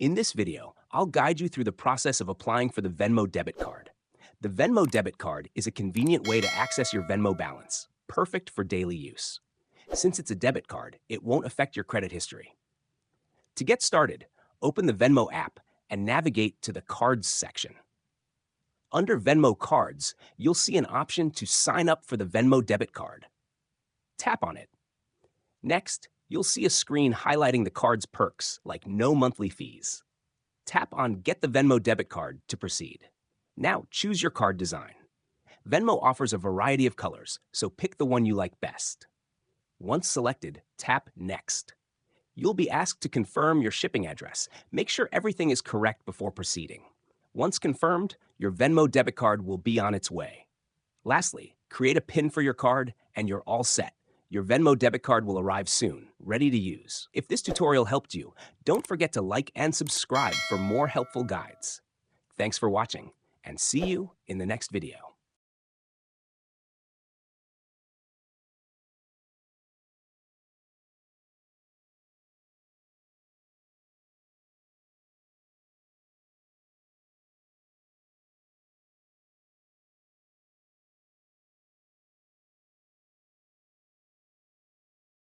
In this video, I'll guide you through the process of applying for the Venmo debit card. The Venmo debit card is a convenient way to access your Venmo balance, perfect for daily use. Since it's a debit card, it won't affect your credit history. To get started, open the Venmo app and navigate to the Cards section. Under Venmo Cards, you'll see an option to sign up for the Venmo debit card. Tap on it. Next, you'll see a screen highlighting the card's perks, like no monthly fees. Tap on Get the Venmo debit card to proceed. Now choose your card design. Venmo offers a variety of colors, so pick the one you like best. Once selected, tap Next. You'll be asked to confirm your shipping address. Make sure everything is correct before proceeding. Once confirmed, your Venmo debit card will be on its way. Lastly, create a PIN for your card and you're all set. Your Venmo debit card will arrive soon, ready to use. If this tutorial helped you, don't forget to like and subscribe for more helpful guides. Thanks for watching, and see you in the next video.